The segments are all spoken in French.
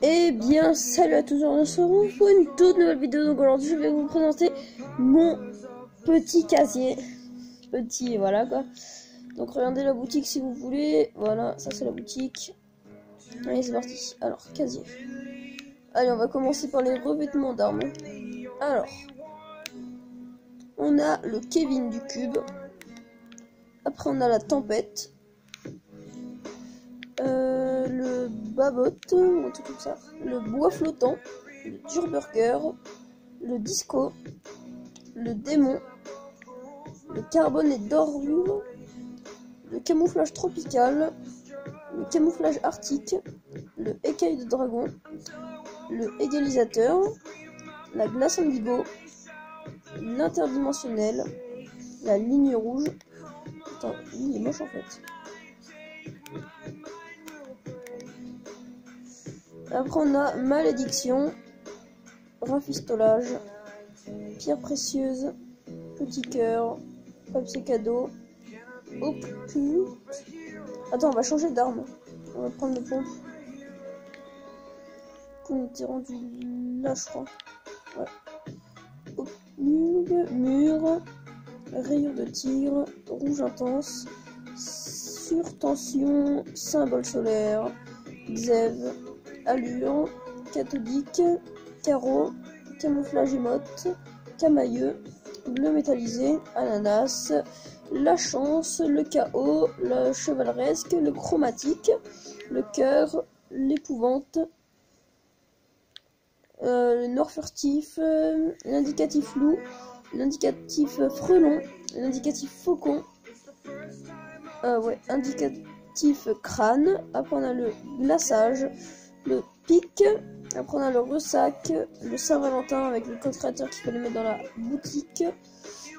Eh bien, salut à tous, on se retrouve pour une toute nouvelle vidéo. Donc aujourd'hui, je vais vous présenter mon petit casier. Petit, voilà quoi. Donc regardez la boutique si vous voulez. Voilà, ça c'est la boutique. Allez, c'est parti. Alors, casier. Allez, on va commencer par les revêtements d'armes. Alors, on a le Kevin du cube. Après, on a la tempête. Le babot, ou un truc comme ça. Le bois flottant. Le dur burger. Le disco. Le démon. Le carbone et dorure. Le camouflage tropical. Le camouflage arctique. Le écaille de dragon. Le égalisateur. La glace indigo. L'interdimensionnel. La ligne rouge. Attends, lui il est moche en fait. Après on a malédiction, rafistolage, pierre précieuse, petit cœur, papier cadeau, occulte. Attends, on va changer d'arme. On va prendre le pompe. On était rendu là, je crois. Ouais. Mur, rayure de tigre, rouge intense, surtension, symbole solaire, Xève, allure, cathodique, carreau, camouflage émote, camailleux, bleu métallisé, ananas, la chance, le chaos, le chevaleresque, le chromatique, le cœur, l'épouvante, le nord furtif, l'indicatif loup, l'indicatif frelon, l'indicatif faucon, indicatif crâne. Après on a le glaçage, le pic. Après on a le ressac, le Saint-Valentin avec le code créateur qu'il fallait mettre dans la boutique,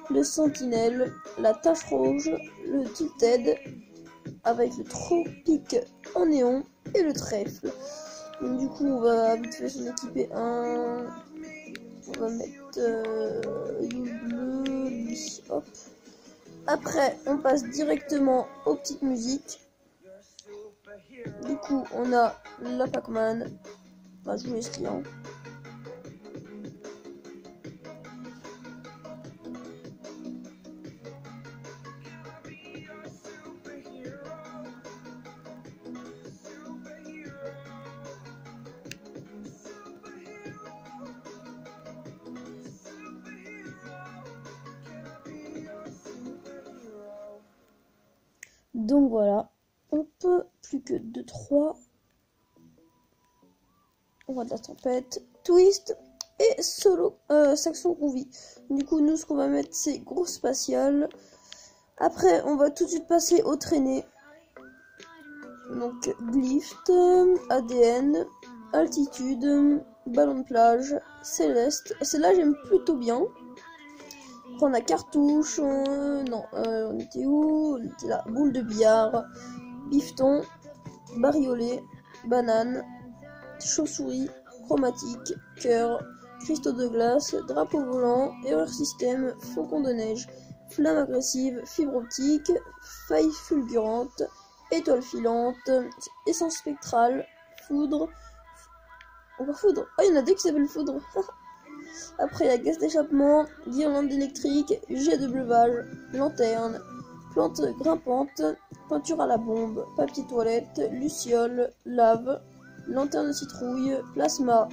le sentinelle, la tache rouge, le tilted avec le tropique en néon et le trèfle. Donc du coup on va vite fait s'en équiper un. On va mettre bleu, lui, hop. Après on passe directement aux petites musiques. Du coup on a la Pac-Man. On va jouer ce client. Donc voilà, on peut plus que 2-3. On va de la tempête, twist et solo, section groovy. Du coup, nous, ce qu'on va mettre, c'est groupe spatial. Après, on va tout de suite passer aux traînées. Donc, glift, ADN, altitude, ballon de plage, céleste. Celle-là, j'aime plutôt bien. Après, on a cartouche, on était où? On était là, boule de billard, bifton, bariolé, banane, chauve-souris, chromatique, cœur, cristaux de glace, drapeau volant, erreur système, faucon de neige, flamme agressive, fibre optique, faille fulgurante, étoile filante, essence spectrale, foudre. Encore foudre. Oh, il y en a deux qui s'appellent foudre. Après, il y a gaz d'échappement, guirlande électrique, jet de bleuvage, lanterne, plante grimpante, peinture à la bombe, papier toilette, luciole, lave, lanterne de citrouille, plasma,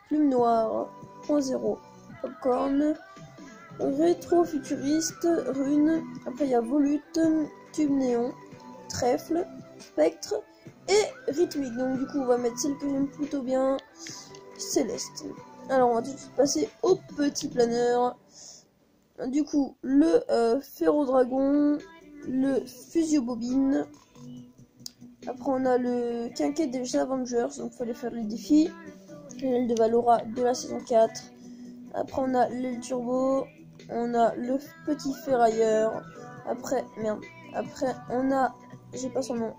plume noire, point zéro, popcorn, rétro-futuriste, rune. Après, il y a volute, tube néon, trèfle, spectre et rythmique. Donc, du coup, on va mettre celle que j'aime plutôt bien, céleste. Alors, on va tout de suite passer au petit planeur. Du coup, le ferro-dragon, le fusio-bobine. Après, on a le quinquet des Avengers, donc il fallait faire les défis. L'aile de Valora de la saison 4. Après, on a l'aile turbo. On a le petit ferrailleur. Après, on a, j'ai pas son nom,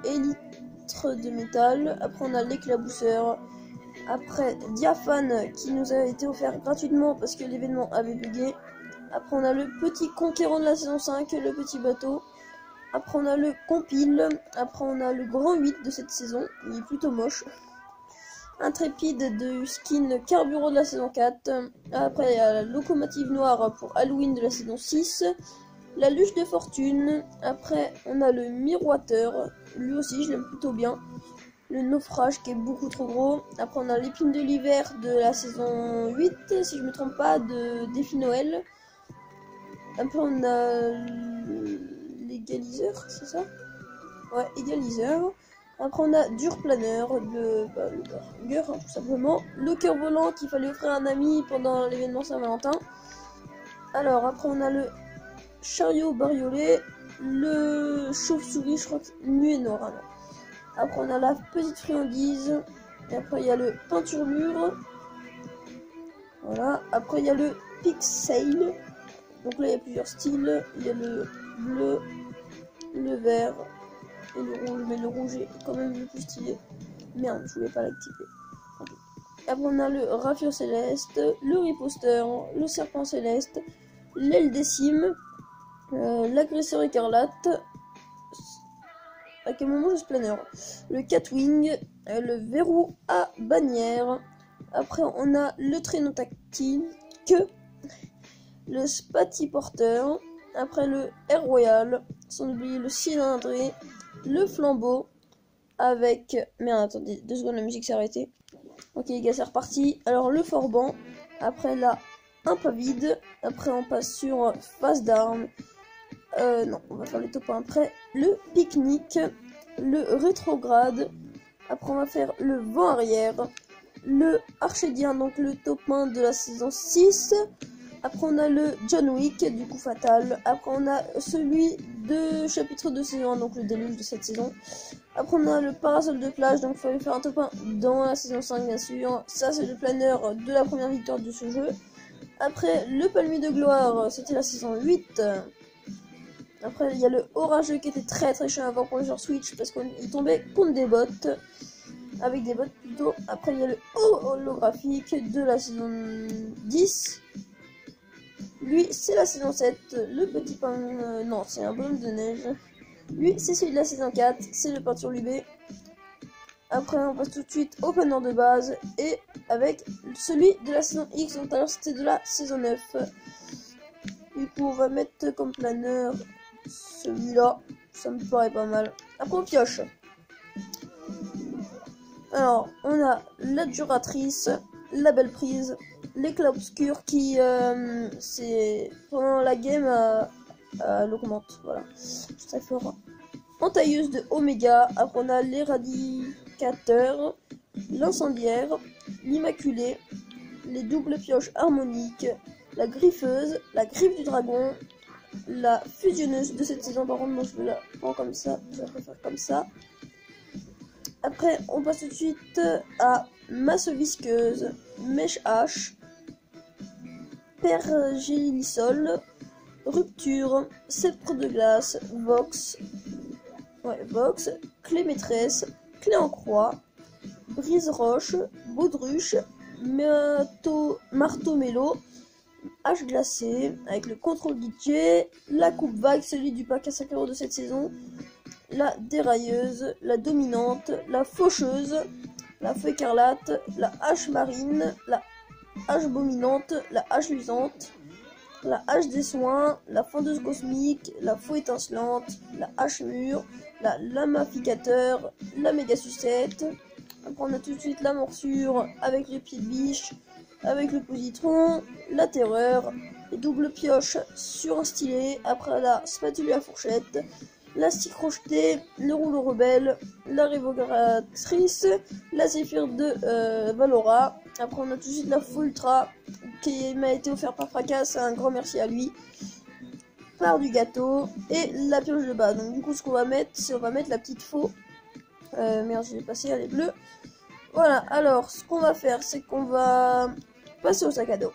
élytre de métal. Après, on a l'éclabousseur. Après, Diaphane qui nous a été offert gratuitement parce que l'événement avait bugué. Après, on a le petit conquérant de la saison 5, le petit bateau. Après, on a le compile. Après, on a le grand 8 de cette saison. Il est plutôt moche. Intrépide de skin Carburant de la saison 4. Après, il y a la locomotive noire pour Halloween de la saison 6. La luche de fortune. Après, on a le miroiteur. Lui aussi, je l'aime plutôt bien. Le naufrage qui est beaucoup trop gros. Après, on a l'épine de l'hiver de la saison 8, si je me trompe pas, de Défi Noël. Après, on a l'égaliseur, c'est ça? Ouais, égaliseur. Après, on a dur planeur, le burger, hein, tout simplement. Le cœur volant qu'il fallait offrir à un ami pendant l'événement Saint-Valentin. Alors, après, on a le chariot bariolé, le chauve-souris, je crois que c'est nuit et noir. Alors. Après, on a la petite friandise. Et après, il y a le peinture-mur. Voilà. Après, il y a le pixel. Donc là, il y a plusieurs styles. Il y a le bleu, le vert et le rouge. Mais le rouge est quand même le plus stylé. Merde, je voulais pas l'activer. Okay. Après, on a le raffio céleste, le riposter, le serpent céleste, l'aile des cimes, l'agresseur écarlate. À quel moment je planeur? Le catwing, le verrou à bannière. Après, on a le traîneau tactile, le spatty porteur. Après, le air royal, sans oublier le cylindré, le flambeau avec. Merde, attendez, 2 secondes, la musique s'est arrêtée. Ok, les gars, c'est reparti. Alors, le forban. Après, là, un pas vide. Après, on passe sur face d'armes. Non, on va faire les top 1 après. Le pique-nique, le rétrograde. Après, on va faire le vent arrière. Le archédien, donc le top 1 de la saison 6. Après, on a le John Wick, du coup fatal. Après, on a celui de chapitre de saison 1, donc le déluge de cette saison. Après, on a le parasol de plage, donc il fallait faire un top 1 dans la saison 5, bien sûr. Ça, c'est le planeur de la première victoire de ce jeu. Après, le palmier de gloire, c'était la saison 8. Après, il y a le orageux qui était très très chiant avant pour les joueurs Switch parce qu'il tombait contre des bots. Avec des bots plutôt. Après, il y a le holographique de la saison 10. Lui, c'est la saison 7. Le petit pain. Non, c'est un bonhomme de neige. Lui, c'est celui de la saison 4. C'est le peinture Lubé. Après, on passe tout de suite au planeur de base. Et avec celui de la saison X. Donc, alors, c'était de la saison 9. Du coup, on va mettre comme planeur celui-là. Ça me paraît pas mal. Après, on pioche. Alors, on a la duratrice, la belle prise, l'éclat obscur qui, c'est pendant la game, l'augmente. Voilà, c'est très fort. Entailleuse de Oméga. Après, on a l'éradicateur, l'incendiaire, l'immaculé, les doubles pioches harmoniques, la griffeuse, la griffe du dragon, la fusionneuse de cette saison. Par contre, moi je la prends comme ça, je la préfère comme ça. Après, on passe tout de suite à masse visqueuse, mèche hache, pergélisol, rupture, sceptre de glace, vox, clé maîtresse, clé en croix, brise roche, baudruche, marteau mélo, hache glacée avec le contrôle DJ, la coupe vague, celui du pack à 5 € de cette saison, la dérailleuse, la dominante, la faucheuse, la feu écarlate, la hache marine, la hache bominante, la hache luisante, la hache des soins, la fendeuse cosmique, la faux étincelante, la hache mûre, la lamificateur, la méga sucette. Après on a tout de suite la morsure avec le pied de biche, avec le positron, la terreur, les doubles pioches sur un stylet, après la spatule à fourchette, la stick crocheté, le rouleau rebelle, la révocatrice, la zéphyr de Valora. Après on a tout de suite la faux ultra qui m'a été offert par Fracas, un grand merci à lui. Part du gâteau et la pioche de bas. Donc du coup ce qu'on va mettre, c'est on va mettre la petite faux. Merde, je l'ai passée, elle est bleue. Voilà, alors ce qu'on va faire, c'est qu'on va passer au sac à dos.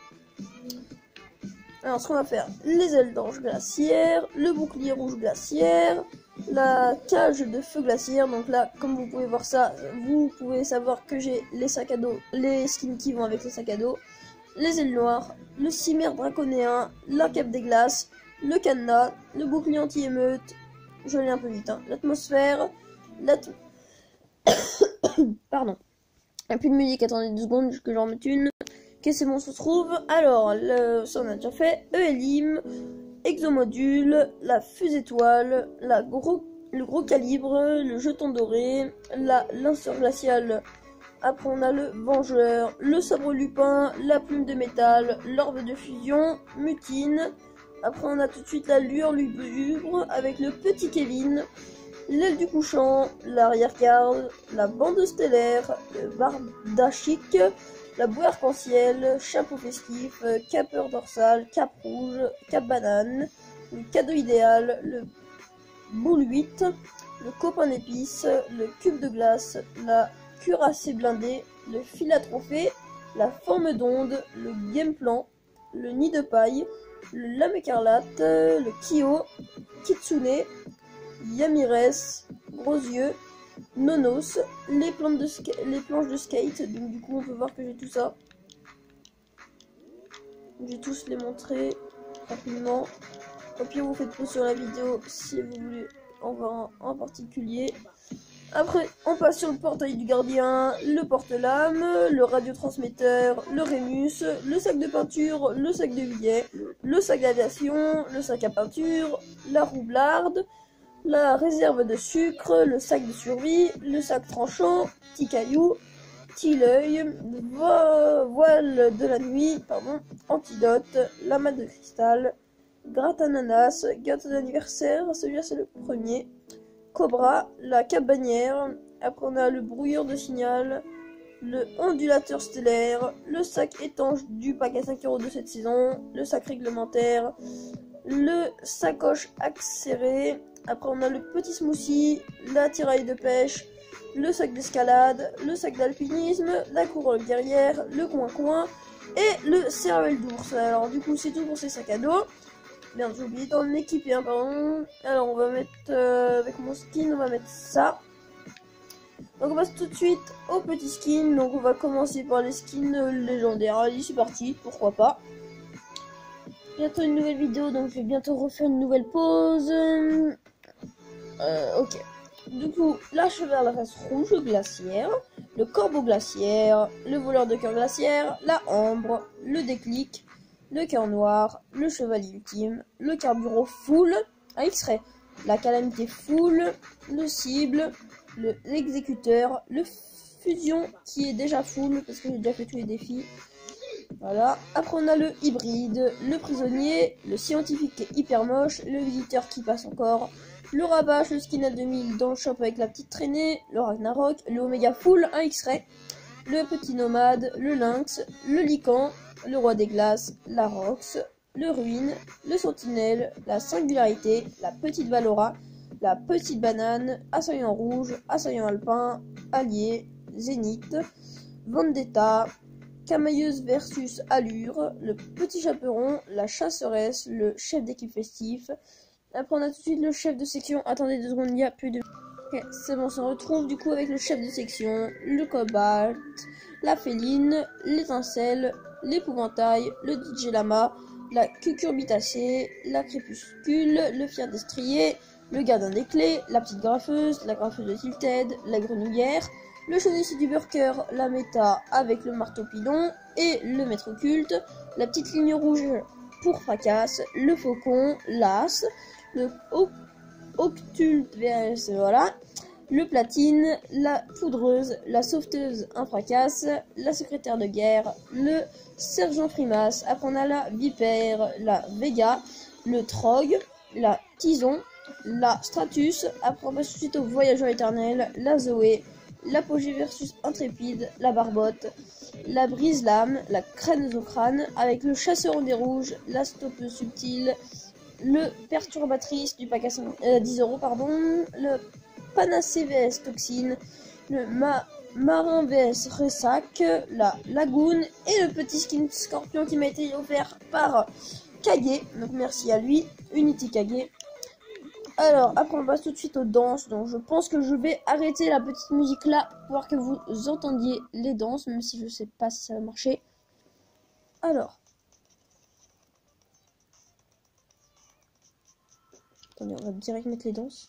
Alors ce qu'on va faire, les ailes d'ange glaciaire, le bouclier rouge glaciaire, la cage de feu glaciaire. Donc là, comme vous pouvez voir ça, vous pouvez savoir que j'ai les sacs à dos, les skins qui vont avec les sacs à dos, les ailes noires, le cimère draconéen, la cape des glaces, le cadenas, le bouclier anti-émeute, je l'ai un peu vite, hein, l'atmosphère, pardon, Il n'y a plus de musique, attendez 2 secondes que j'en mette une. Ok, c'est bon, on se retrouve. Alors, ça on a déjà fait. Elim, Exomodule, la fusée étoile, le gros calibre, le jeton doré, la lanceur glaciale. Après on a le vengeur, le sabre lupin, la plume de métal, l'orbe de fusion, mutine. Après on a tout de suite la lueur lugubre avec le petit Kevin, l'aile du couchant, l'arrière-garde, la bande stellaire, le bardachique, la bouée arc-en-ciel, chapeau festif, capeur dorsal, cap rouge, cap banane, le cadeau idéal, le boule 8, le copain d'épices, le cube de glace, la cuirassée blindée, le fil à trophée, la forme d'onde, le game plan, le nid de paille, le lame écarlate, le Kyo, Kitsune, Yamires, Gros Yeux, Nonos, les planches de skate. Donc du coup on peut voir que j'ai tout ça. Je vais tous les montrer rapidement. Au pire vous faites pause sur la vidéo si vous voulez en voir un en particulier. Après on passe sur le portail du gardien, le porte-lame, le radiotransmetteur, le Rémus, le sac de peinture, le sac de billets, le sac d'aviation, le sac à peinture, la roublarde, la réserve de sucre, le sac de survie, le sac tranchant, petit caillou, petit l'œil, voile de la nuit, pardon, antidote, la malle de cristal, gratte ananas, gâteau d'anniversaire, celui-là c'est le premier, cobra, la cabanière, après on a le brouilleur de signal, le ondulateur stellaire, le sac étanche du pack à 5 € de cette saison, le sac réglementaire, le sacoche accéléré. Après on a le petit smoothie, la tiraille de pêche, le sac d'escalade, le sac d'alpinisme, la couronne guerrière, le coin-coin et le cervelle d'ours. Alors du coup c'est tout pour ces sacs à dos. Bien, j'ai oublié d'en équiper un, pardon. Alors on va mettre avec mon skin, on va mettre ça. Donc on passe tout de suite au petit skin. Donc on va commencer par les skins légendaires. Allez c'est parti, pourquoi pas. Bientôt une nouvelle vidéo, donc je vais bientôt refaire une nouvelle pause. Ok. Du coup, la chevaleresse rouge glaciaire, le corbeau glaciaire, le voleur de cœur glaciaire, la ambre, le déclic, le cœur noir, le chevalier ultime, le carburant full, à X-ray, la calamité full, le cible, l'exécuteur, le fusion qui est déjà full parce que j'ai déjà fait tous les défis. Voilà. Après on a le hybride, le prisonnier, le scientifique qui est hyper moche, le visiteur qui passe encore, le rabâche, le skin à 2000 dans le shop avec la petite traînée, le Ragnarok, le Omega Full, un X-ray, le petit nomade, le lynx, le lican, le roi des glaces, la Rox, le ruine, le sentinelle, la singularité, la petite Valora, la petite banane, assaillant rouge, assaillant alpin, allié, zénith, vendetta, camailleuse versus allure, le petit chaperon, la chasseresse, le chef d'équipe festif. Après on a tout de suite le chef de section. Attendez 2 secondes, il n'y a plus de... Ok, c'est bon, on se retrouve du coup avec le chef de section, le cobalt, la féline, l'étincelle, l'épouvantail, le DJ Lama, la cucurbitacée, la crépuscule, le fier destrier, le gardien des clés, la petite graffeuse, la graffeuse de Tilted, la grenouillère, le chaudissier du burker, la méta avec le marteau pilon et le maître occulte, la petite ligne rouge pour fracasse, le faucon, l'as, le octulte VS, voilà, le platine, la poudreuse, la sauveteuse infracasse, la secrétaire de guerre, le sergent frimas. Après on a la vipère, la vega, le trog, la tison, la stratus. Après on passe tout de suite au voyageur éternel, la zoé, l'apogée versus intrépide, la barbotte, la brise-lame, la crâne avec le chasseur en des rouges, la stoppeuse subtile, le perturbatrice du pack à 10 €, pardon, le panacée vs toxine, le marin vs ressac, la lagoon et le petit skin scorpion qui m'a été offert par Kage, donc merci à lui, Unity Kage. Alors après on passe tout de suite aux danses, donc je pense que je vais arrêter la petite musique là pour que vous entendiez les danses, même si je sais pas si ça va marcher. Alors attendez, on va direct mettre les danses.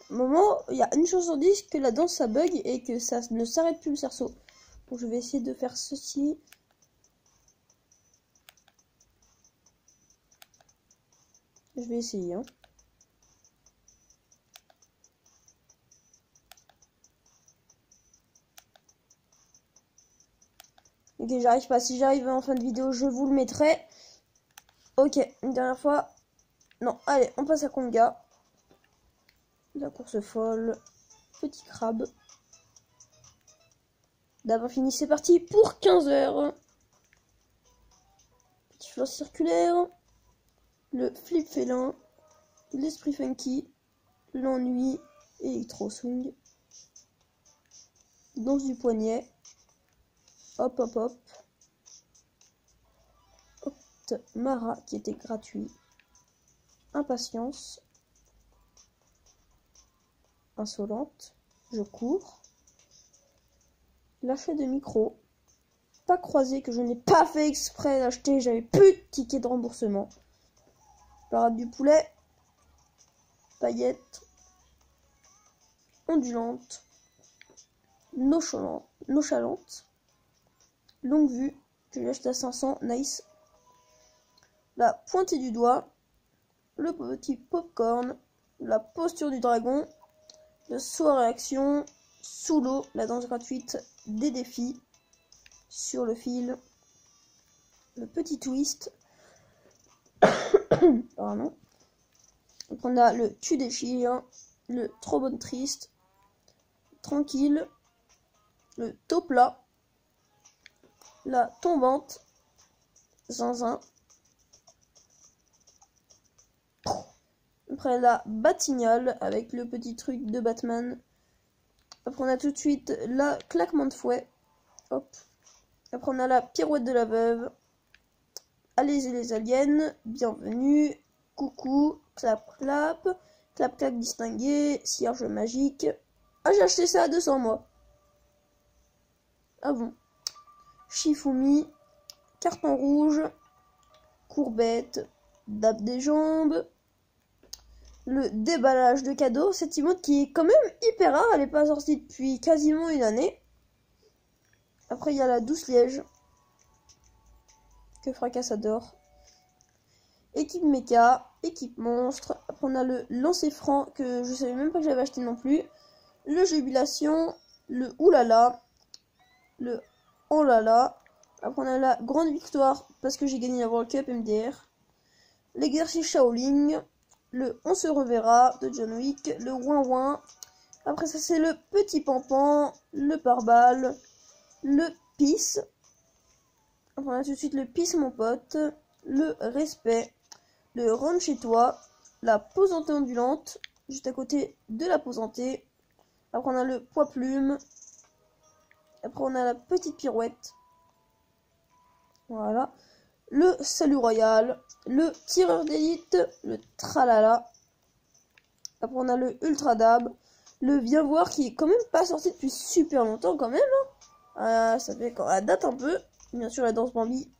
moment, il y a une chance sur 10 que la danse ça bug et que ça ne s'arrête plus le cerceau. Donc je vais essayer de faire ceci. Je vais essayer. Hein. Ok, j'arrive pas. Si j'arrive en fin de vidéo, je vous le mettrai. Ok, une dernière fois. Non, allez, on passe à Conga. La course folle. Petit crabe. D'abord fini, c'est parti pour 15 heures. Petit flot circulaire. Le flip félin. L'esprit funky. L'ennui. Electro swing. Danse du poignet. Hop hop hop. Mara qui était gratuit. Impatience. Insolente. Je cours. Lâcher de micro. Pas croisé que je n'ai pas fait exprès d'acheter. J'avais plus de ticket de remboursement. Parade du poulet. Paillettes. Ondulante. Nonchalante. Longue vue. Que j'ai acheté à 500. Nice. La pointée du doigt. Le petit popcorn. La posture du dragon. Le saut à réaction. Sous l'eau. La danse gratuite. Des défis. Sur le fil. Le petit twist. Pardon. Donc on a le tu déchire. Le trop bonne triste. Tranquille. Le taux plat. La tombante. Zinzin. Après la batignole avec le petit truc de Batman. Après on a tout de suite la claquement de fouet. Hop. Après on a la pirouette de la veuve. Allez les aliens. Bienvenue. Coucou. Clap clap. Clap clap distingué. Cierge magique. Ah j'ai acheté ça à 200 moi. Ah bon. Shifumi. Carton rouge. Courbette. Dab des jambes. Le déballage de cadeaux, cette emote qui est quand même hyper rare, elle n'est pas sortie depuis quasiment une année. Après il y a la douce liège, que Fracasse adore. Équipe méca, équipe monstre. Après on a le lancer franc, que je savais même pas que j'avais acheté non plus. Le jubilation, le oulala, le oh là là. Après on a la grande victoire, parce que j'ai gagné la World Cup MDR. L'exercice Shaolin. Le On se reverra de John Wick, le ouin ouin. Après ça c'est le petit pampan, le pare-balles, le pisse. Après on a tout de suite le pisse mon pote, le respect, le rentre chez toi, la posantée ondulante, juste à côté de la posantée. Après on a le poids plume. Après on a la petite pirouette. Voilà. Le salut royal, le tireur d'élite, le tralala. Après on a le ultra dab, le viens voir qui est quand même pas sorti depuis super longtemps quand même. Hein. Ça fait quand elle date un peu. Bien sûr la danse Bambi.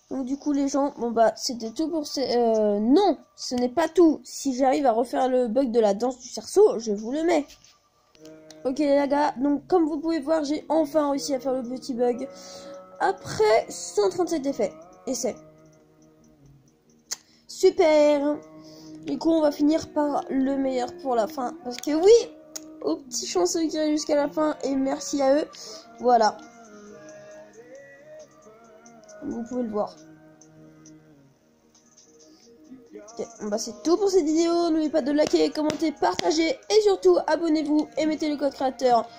Donc du coup les gens, bon bah c'était tout pour ces... non, ce n'est pas tout. Si j'arrive à refaire le bug de la danse du cerceau, je vous le mets. Ok les gars, donc comme vous pouvez voir, j'ai enfin réussi à faire le petit bug. Après 137 essais. Super. Du coup, on va finir par le meilleur pour la fin. Parce que oui, aux petits chanceux qui arrivent jusqu'à la fin. Et merci à eux. Voilà. Vous pouvez le voir. Ok, bah c'est tout pour cette vidéo. N'oubliez pas de liker, commenter, partager. Et surtout, abonnez-vous et mettez le code créateur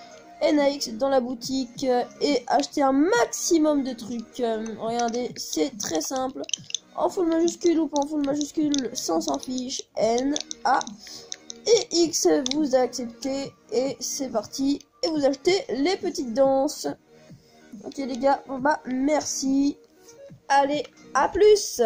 NAX dans la boutique et acheter un maximum de trucs. Regardez, c'est très simple. En full majuscule ou pas en full majuscule, sans s'en fiche. N, A et X, vous acceptez et c'est parti. Et vous achetez les petites danses. Ok les gars, bon bah merci. Allez, à plus.